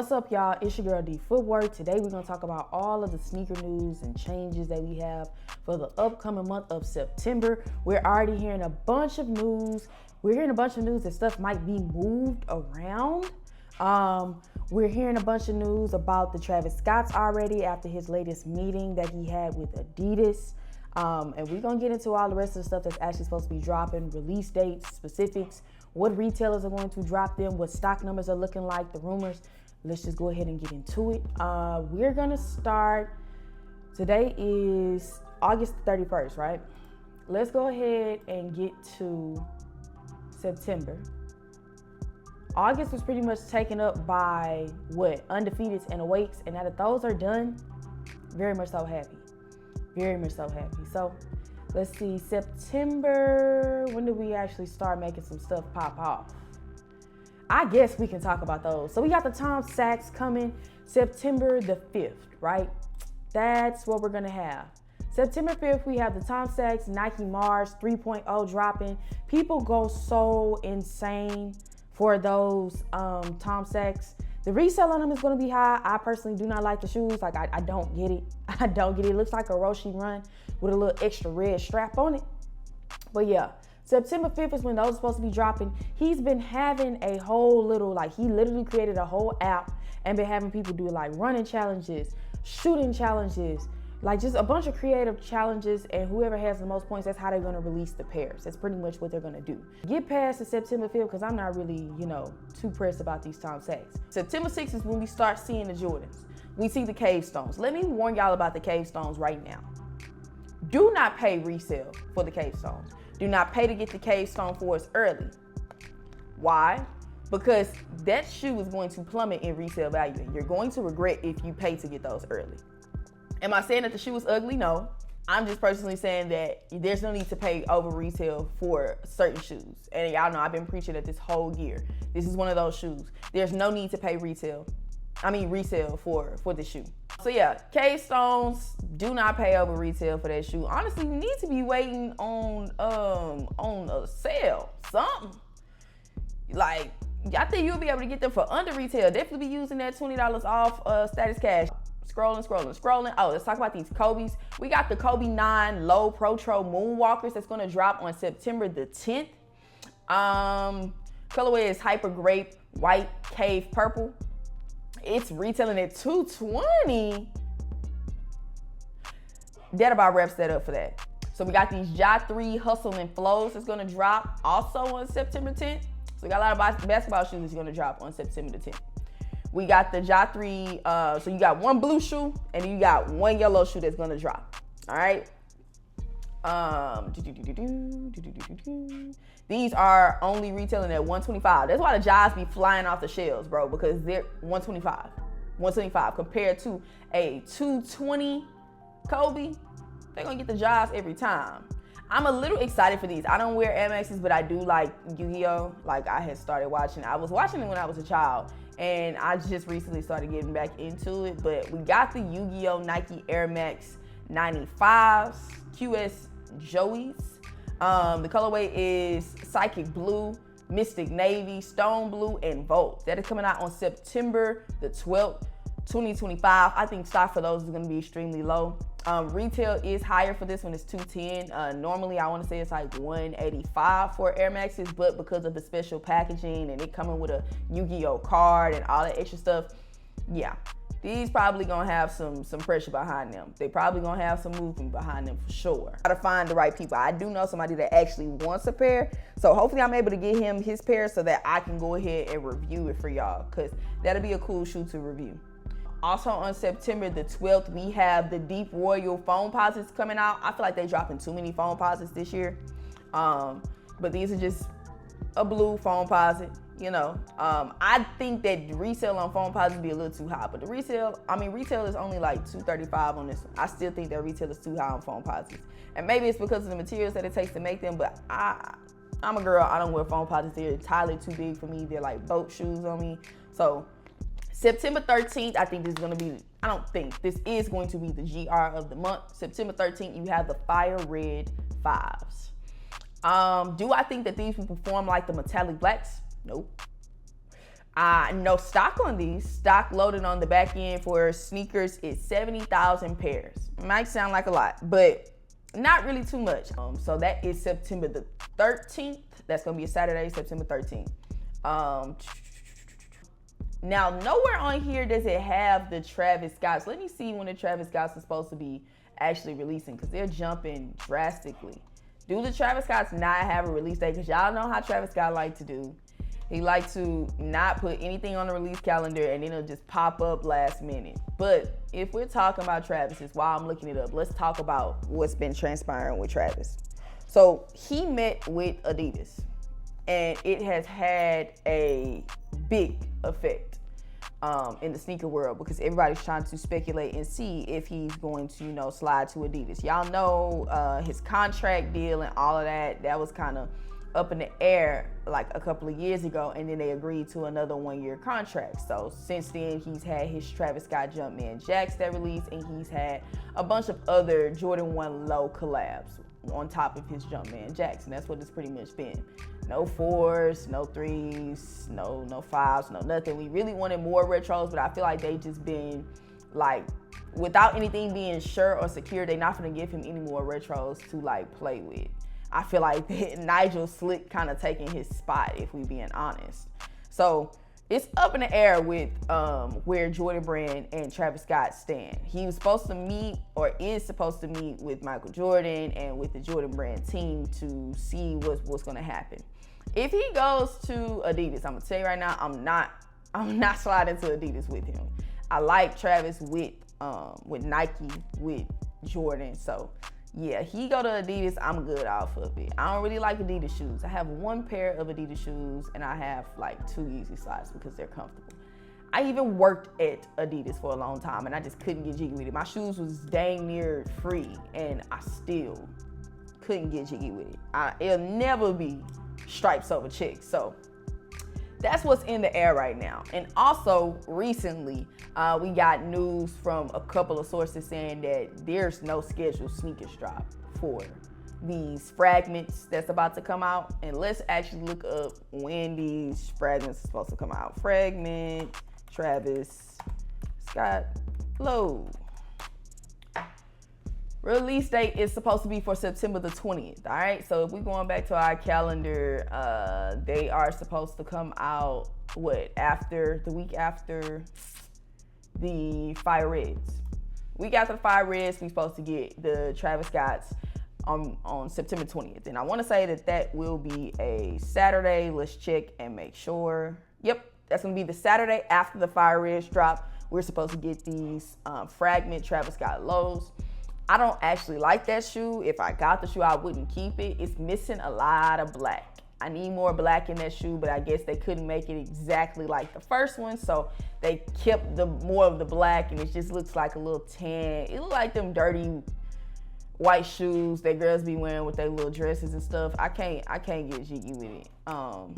What's up, y'all? It's your girl D Footwork. Today we're gonna talk about all of the sneaker news and changes that we have for the upcoming month of September. We're already hearing a bunch of news. We're hearing a bunch of news that stuff might be moved around. We're hearing a bunch of news about the Travis Scott's already after his latest meeting that he had with Adidas. And we're gonna get into all the rest of the stuff that's actually supposed to be dropping, release dates, specifics, what retailers are going to drop them, what stock numbers are looking like, the rumors. Let's just go ahead and get into it. We're gonna start, today is August 31st, right? Let's go ahead and get to September. August was pretty much taken up by undefeateds and awakes, and now that those are done, very much so happy. Very much so happy. So let's see, September, when do we actually start making some stuff pop off? I guess we can talk about those. So we got the Tom Sachs coming September the 5th, right? That's what we're gonna have. September 5th, we have the Tom Sachs Nike Mars 3.0 dropping. People go so insane for those Tom Sachs. The resale on them is gonna be high. I personally do not like the shoes. Like, I don't get it. I don't get it. It looks like a Roshe Run with a little extra red strap on it. But yeah, September 5th is when those are supposed to be dropping. He's been having a whole little, he literally created a whole app and been having people do running challenges, shooting challenges, just a bunch of creative challenges, and whoever has the most points, that's how they're gonna release the pairs. That's pretty much what they're gonna do. Get past the September 5th, because I'm not really, too pressed about these Tom Sachs. September 6th is when we start seeing the Jordans. We see the Cave Stones. Let me warn y'all about the Cave Stones right now. Do not pay resale for the Cave Stones. Do not pay to get the Cave Stone fours early. Why? Because that shoe is going to plummet in resale value, and you're going to regret if you pay to get those early. Am I saying that the shoe is ugly? No. I'm just personally saying that there's no need to pay over retail for certain shoes. And y'all know I've been preaching it this whole year. This is one of those shoes. There's no need to pay resale for the shoe. So yeah, Cave Stones, do not pay over retail for that shoe. Honestly, you need to be waiting on a sale, something. I think you'll be able to get them for under retail. Definitely be using that $20 off Status Cash. Scrolling. Oh, let's talk about these Kobe's. We got the Kobe 9 Low Protro Moonwalkers that's gonna drop on September the 10th. Colorway is Hyper Grape White Cave Purple. It's retailing at $220. That about wraps that up for that. So we got these Ja 3 Hustle and Flows that's gonna drop also on September 10th. So we got a lot of basketball shoes that's gonna drop on September the 10th. We got the Ja 3, so you got one blue shoe and then you got one yellow shoe that's gonna drop. All right. These are only retailing at $125. That's why the Ja's be flying off the shelves, bro, because they're $125. $125 compared to a $220 Kobe. They're gonna get the Ja's every time. I'm a little excited for these. I don't wear Air Maxes, but I do like Yu-Gi-Oh. I had started watching. I was watching it when I was a child, and I just recently started getting back into it. But we got the Yu-Gi-Oh Nike Air Max 95s, QS Joeys. The colorway is Psychic Blue, Mystic Navy, Stone Blue, and Volt. That is coming out on September the 12th, 2025. I think stock for those is gonna be extremely low. Retail is higher for this one, it's $210. Normally I wanna say it's $185 for Air Maxes, but because of the special packaging and it coming with a Yu-Gi-Oh card and all that extra stuff, yeah. These probably gonna have some pressure behind them. They probably gonna have some movement behind them for sure. Gotta find the right people. I do know somebody that actually wants a pair, so hopefully I'm able to get him his pair so that I can go ahead and review it for y'all, because that'll be a cool shoe to review. Also on September the 12th, we have the Deep Royal Foamposites coming out. I feel like they're dropping too many Foamposites this year, but these are just a blue Foamposite. I think that the resale on Foamposites would be a little too high, but retail is only $235 on this one. I still think that retail is too high on Foamposites. And maybe it's because of the materials that it takes to make them, but I'm a girl, I don't wear Foamposites. They're entirely too big for me. They're like boat shoes on me. So September 13th, this is going to be the GR of the month. September 13th, you have the Fire Red 5s. Do I think that these will perform like the metallic blacks? Nope. No stock on these. Stock loaded on the back end for sneakers is 70,000 pairs. It might sound like a lot, but not really too much. So that is September the 13th. That's gonna be a Saturday, September 13th. Now, nowhere on here does it have the Travis Scotts. Let me see when the Travis Scotts is supposed to be actually releasing, because they're jumping drastically. Do the Travis Scotts not have a release date? Because y'all know how Travis Scott like to do. He like to not put anything on the release calendar and then it'll just pop up last minute. But if we're talking about Travis's, while I'm looking it up, let's talk about what's been transpiring with Travis. So he met with Adidas, and it has had a big effect in the sneaker world, because everybody's trying to speculate and see if he's going to, slide to Adidas. Y'all know his contract deal and all of that was kind of up in the air like a couple of years ago, and then they agreed to another 1-year contract. So since then, he's had his Travis Scott Jumpman Jacks that released, and he's had a bunch of other Jordan 1 Low collabs on top of his Jumpman Jacks, and that's what it's pretty much been. No 4s, no 3s, no 5s, no nothing. We really wanted more retros, but I feel like they just been like, without anything being sure or secure, they're not gonna give him any more retros to like play with. I feel like Nigel Slick kind of taking his spot, if we being honest. So it's up in the air with where Jordan Brand and Travis Scott stand. He was supposed to meet, or is supposed to meet, with Michael Jordan and with the Jordan Brand team to see what's gonna happen. If he goes to Adidas, I'm gonna tell you right now, I'm not sliding to Adidas with him. I like Travis with Nike, with Jordan, so yeah, he go to Adidas, I'm good off of it. I don't really like Adidas shoes. I have 1 pair of Adidas shoes, and I have like 2 Yeezy slides because they're comfortable. I even worked at Adidas for a long time, and I just couldn't get jiggy with it. My shoes was dang near free, and I still couldn't get jiggy with it. It'll never be stripes over chicks. So that's what's in the air right now. And also recently, we got news from a couple of sources saying that there's no scheduled sneakers drop for these fragments that's about to come out. And let's actually look up when these fragments are supposed to come out. Fragment, Travis Scott, load. Release date is supposed to be for September the 20th, all right? So if we're going back to our calendar, they are supposed to come out, the week after the Fire Reds. Week after the Fire Reds, we're supposed to get the Travis Scotts on September 20th. And I want to say that will be a Saturday. Let's check and make sure. Yep, that's going to be the Saturday after the Fire Reds drop. We're supposed to get these fragment Travis Scott lows. I don't actually like that shoe. If I got the shoe, I wouldn't keep it. It's missing a lot of black. I need more black in that shoe, but I guess they couldn't make it exactly like the first one, so they kept more of the black, and it just looks like a little tan. It looks like them dirty white shoes that girls be wearing with their little dresses and stuff. I can't get jiggy with it. Of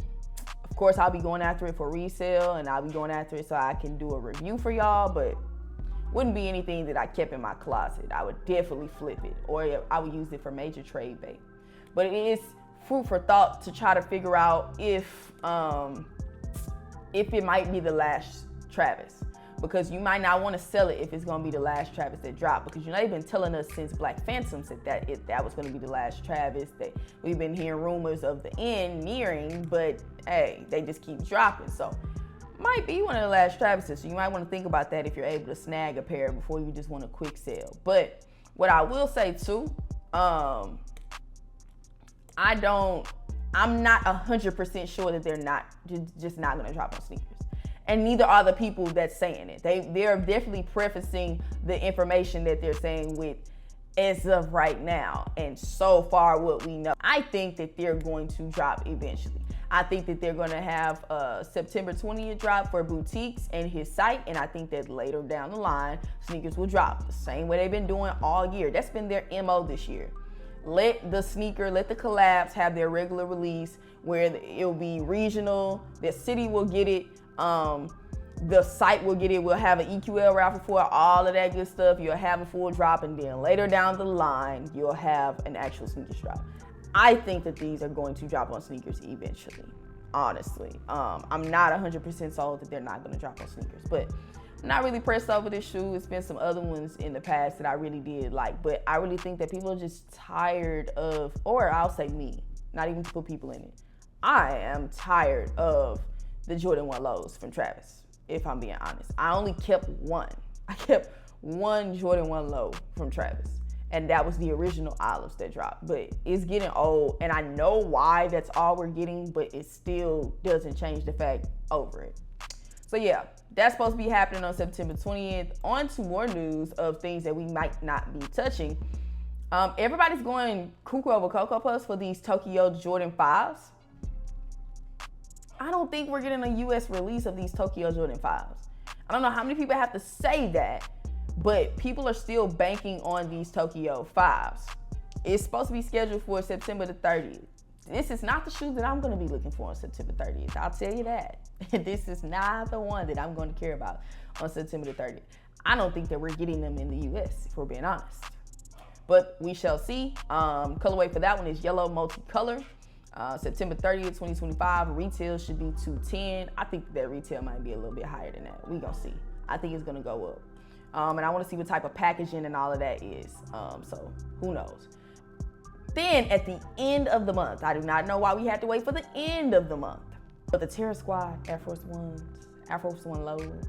course, I'll be going after it for resale, and I'll be going after it so I can do a review for y'all, but wouldn't be anything that I kept in my closet. I would definitely flip it, or I would use it for major trade bait. But it is food for thought to try to figure out if it might be the last Travis, because you might not want to sell it if it's going to be the last Travis that dropped, because they've been telling us since Black Phantoms that was going to be the last Travis, that we've been hearing rumors of the end nearing, but hey, they just keep dropping. So might be one of the last Travises, so you might want to think about that if you're able to snag a pair before you just want a quick sale. But what I will say too, I'm not 100% sure that they're not just not going to drop on sneakers. And neither are the people that's saying it. They're definitely prefacing the information that they're saying with as of right now. And so far what we know, I think that they're going to drop eventually. I think that they're going to have a September 20th drop for boutiques and his site. And I think that later down the line, sneakers will drop the same way they've been doing all year. That's been their MO this year. Let the collabs have their regular release where it'll be regional. The city will get it. The site will get it. We'll have an EQL raffle for it, all of that good stuff. You'll have a full drop, and then later down the line, you'll have an actual sneakers drop. I think that these are going to drop on sneakers eventually. honestly. I'm not 100% sold that they're not going to drop on sneakers, but I'm not really pressed over this shoe. It's been some other ones in the past that I really did like, but I really think that people are just tired of, or I'll say me, not even to put people in it. I am tired of the Jordan 1 lows from Travis, if I'm being honest. I only kept one. I kept one Jordan 1 low from Travis, and that was the original olives that dropped. But it's getting old, and I know why that's all we're getting, but it still doesn't change the fact over it. So yeah, that's supposed to be happening on September 20th. On to more news of things that we might not be touching. Everybody's going cuckoo over Cocoa Puffs for these Tokyo Jordan 5s. I don't think we're getting a US release of these Tokyo Jordan 5s. I don't know how many people have to say that, but people are still banking on these Tokyo 5s. It's supposed to be scheduled for September the 30th. This is not the shoe that I'm going to be looking for on September 30th. I'll tell you that. This is not the one that I'm going to care about on September the 30th. I don't think that we're getting them in the US, if we're being honest. But we shall see. Colorway for that one is yellow multicolor. September 30th, 2025. Retail should be $210. I think that retail might be a little bit higher than that. We gonna see. I think it's gonna go up. And I want to see what type of packaging and all of that is. So who knows? Then at the end of the month, I do not know why we had to wait for the end of the month, but the Terror Squad Air Force Ones, Air Force One lows,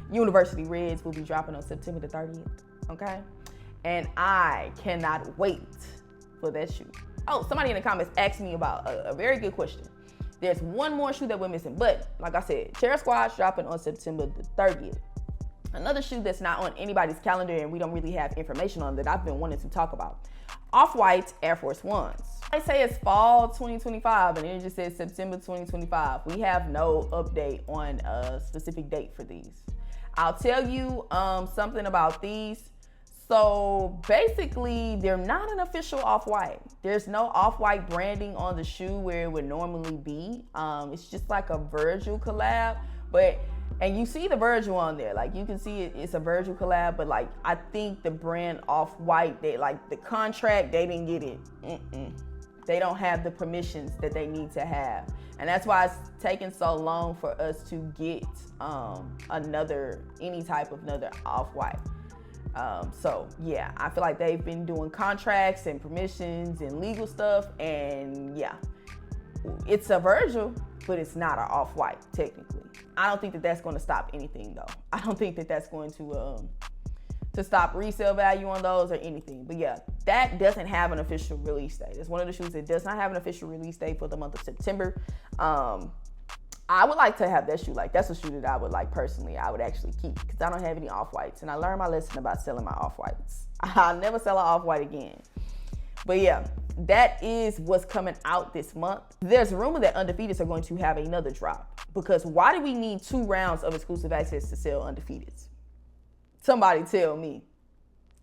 University Reds will be dropping on September the 30th. Okay, and I cannot wait for that shoe. Oh, somebody in the comments asked me about a very good question. There's one more shoe that we're missing, but like I said, Terror Squad's dropping on September the 30th. Another shoe that's not on anybody's calendar and we don't really have information on that I've been wanting to talk about. Off-White Air Force Ones. I say it's fall 2025 and it just says September 2025. We have no update on a specific date for these. I'll tell you something about these. So basically, they're not an official Off-White. There's no Off-White branding on the shoe where it would normally be. It's just like a Virgil collab, and you see the Virgil on there. Like you can see it's a Virgil collab, but like I think the brand Off-White, they like the contract, they didn't get it. They don't have the permissions that they need to have. And that's why it's taking so long for us to get any type of another Off-White. So yeah, I feel like they've been doing contracts and permissions and legal stuff, and yeah, it's a Virgil, but it's not an Off-White technically. I don't think that that's going to stop anything though. I don't think that that's going to stop resale value on those or anything. But yeah, that doesn't have an official release date. It's one of the shoes that does not have an official release date for the month of September. I would like to have that shoe. Like that's a shoe that I would like personally. I would actually keep because I don't have any Off-Whites, and I learned my lesson about selling my Off-Whites. I'll never sell an Off-White again. But yeah, that is what's coming out this month. There's a rumor that Undefeateds are going to have another drop because why do we need 2 rounds of exclusive access to sell Undefeateds? Somebody tell me.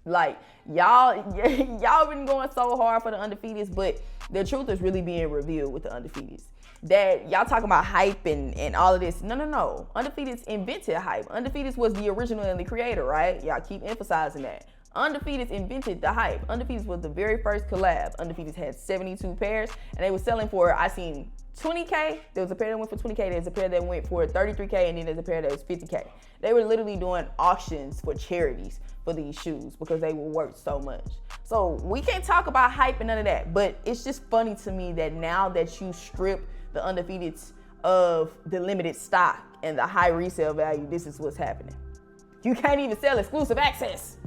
Like y'all been going so hard for the Undefeateds, but the truth is really being revealed with the Undefeateds. That y'all talking about hype and all of this. No. Undefeateds invented hype. Undefeateds was the original and the creator, right? Y'all keep emphasizing that. Undefeateds invented the hype. Undefeateds was the very first collab. Undefeateds had 72 pairs, and they were selling for, I seen 20K. There was a pair that went for 20K. There's a pair that went for 33K, and then there's a pair that was 50K. They were literally doing auctions for charities for these shoes because they were worth so much. So we can't talk about hype and none of that, but it's just funny to me that now that you strip the Undefeateds of the limited stock and the high resale value, this is what's happening. You can't even sell exclusive access.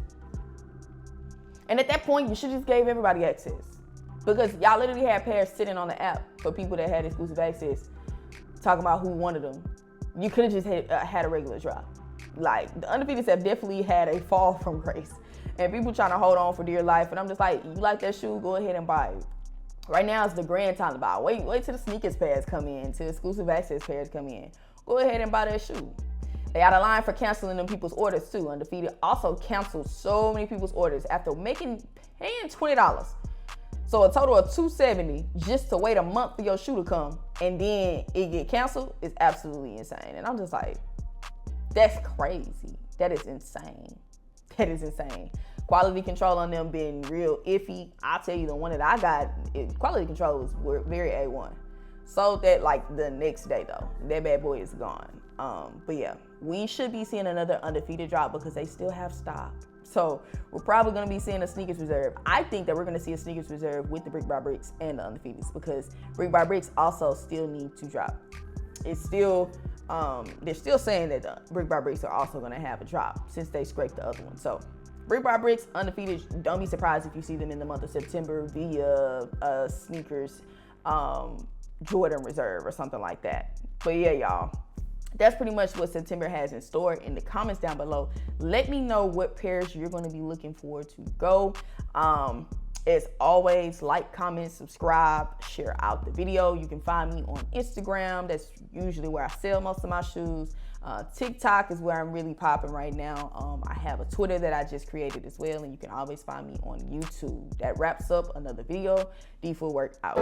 And at that point, you should just gave everybody access. Because y'all literally had pairs sitting on the app for people that had exclusive access, talking about who wanted them. You could have just had a regular drop. Like, the Undefeateds have definitely had a fall from grace. And people trying to hold on for dear life. And I'm just like, you like that shoe? Go ahead and buy it. Right now, it's the grand time to buy. Wait till the sneakers pairs come in, till exclusive access pairs come in. Go ahead and buy that shoe. They out of line for canceling them people's orders too. Undefeated also canceled so many people's orders after paying $20. So a total of $270 just to wait a month for your shoe to come and then it get canceled is absolutely insane. And I'm just like, that's crazy. That is insane. That is insane. Quality control on them been real iffy. I'll tell you, the one that I got, quality control was very A1. Sold that like the next day though. That bad boy is gone. But yeah, we should be seeing another undefeated drop because they still have stock. So we're probably going to be seeing a sneakers reserve. I think that we're going to see a sneakers reserve with the Brick by Bricks and the undefeateds because Brick by Bricks also still need to drop. It's still, they're still saying that the Brick by Bricks are also going to have a drop since they scraped the other one. So Brick by Bricks, undefeated, don't be surprised if you see them in the month of September via sneakers Jordan reserve or something like that. But yeah, y'all, that's pretty much what September has in store. In the comments down below, let me know what pairs you're going to be looking forward to go. As always, like, comment, subscribe, share out the video. You can find me on Instagram. That's usually where I sell most of my shoes. TikTok is where I'm really popping right now. I have a Twitter that I just created as well, and you can always find me on YouTube. That wraps up another video. D Footwork out.